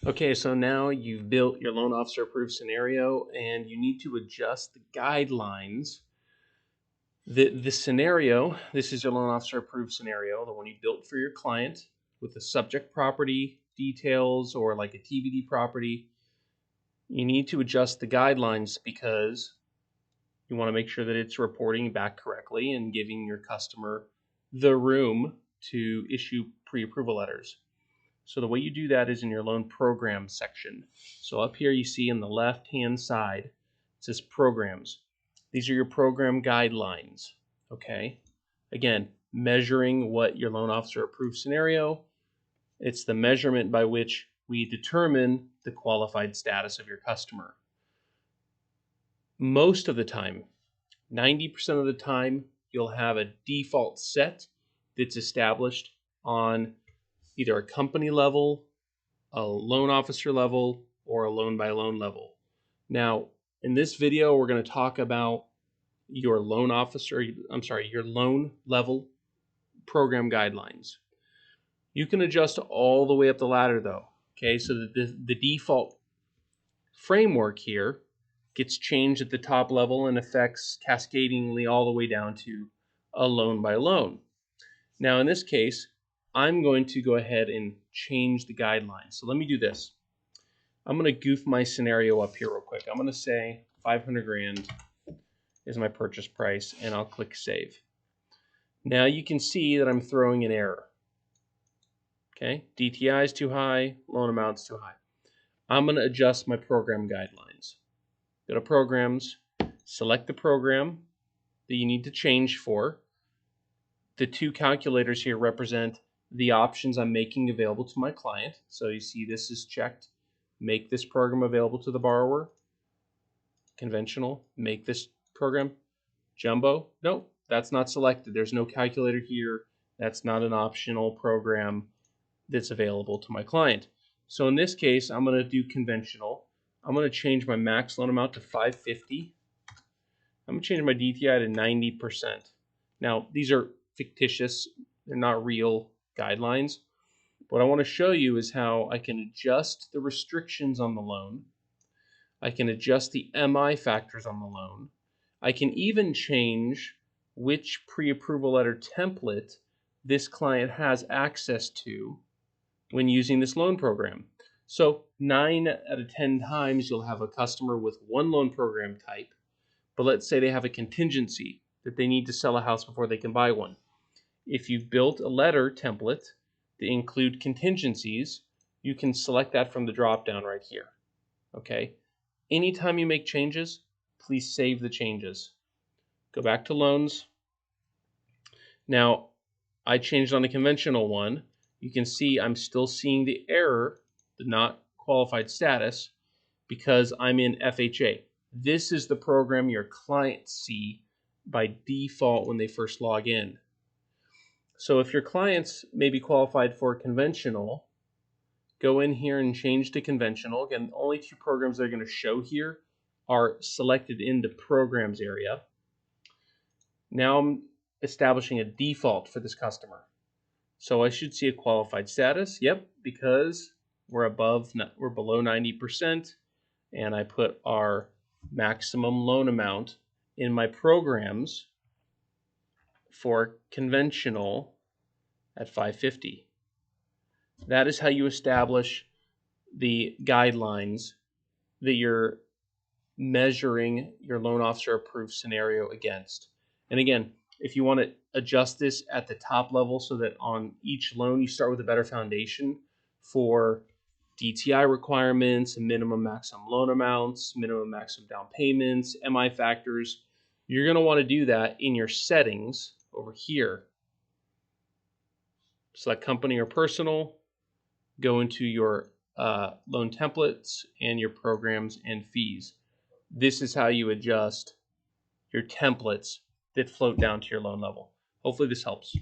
Okay, so now you've built your loan officer approved scenario and you need to adjust the guidelines. The scenario, this is your loan officer approved scenario, the one you built for your client with the subject property details or like a TBD property. You need to adjust the guidelines because you want to make sure that it's reporting back correctly and giving your customer the room to issue pre-approval letters. So the way you do that is in your loan program section. So up here you see in the left-hand side, it says programs. These are your program guidelines, okay? Again, measuring what your loan officer approved scenario. It's the measurement by which we determine the qualified status of your customer. Most of the time, 90% of the time, you'll have a default set that's established on either a company level, a loan officer level, or a loan by loan level. Now, in this video, we're going to talk about your loan level program guidelines. You can adjust all the way up the ladder though, okay? So that the default framework here gets changed at the top level and affects cascadingly all the way down to a loan by loan. Now, in this case, I'm going to go ahead and change the guidelines. So let me do this. I'm going to goof my scenario up here real quick. I'm going to say 500 grand is my purchase price, and I'll click save. Now you can see that I'm throwing an error. Okay, DTI is too high, loan amount's too high. I'm going to adjust my program guidelines. Go to programs, select the program that you need to change for. The two calculators here represent the options I'm making available to my client. So you see this is checked. Make this program available to the borrower. Conventional, make this program. Jumbo, no, that's not selected. There's no calculator here. That's not an optional program that's available to my client. So in this case, I'm going to do conventional. I'm going to change my max loan amount to 550. I'm going to change my DTI to 90%. Now, these are fictitious. They're not real guidelines. What I want to show you is how I can adjust the restrictions on the loan. I can adjust the MI factors on the loan. I can even change which pre-approval letter template this client has access to when using this loan program. So 9 out of 10 times you'll have a customer with one loan program type, but let's say they have a contingency that they need to sell a house before they can buy one. If you've built a letter template to include contingencies, you can select that from the drop down right here. Okay. Anytime you make changes, please save the changes. Go back to loans. Now, I changed on the conventional one. You can see I'm still seeing the error, the not qualified status, because I'm in FHA. This is the program your clients see by default when they first log in. So if your clients may be qualified for conventional, go in here and change to conventional. Again, only two programs that are going to show here are selected in the programs area. Now I'm establishing a default for this customer. So I should see a qualified status. Yep, because we're below 90%, and I put our maximum loan amount in my programs for conventional at 550. That is how you establish the guidelines that you're measuring your loan officer approved scenario against. And again, if you want to adjust this at the top level so that on each loan you start with a better foundation for DTI requirements, minimum maximum loan amounts, minimum maximum down payments, MI factors, you're going to want to do that in your settings over here. Select company or personal, go into your loan templates and your programs and fees. This is how you adjust your templates that float down to your loan level. Hopefully this helps.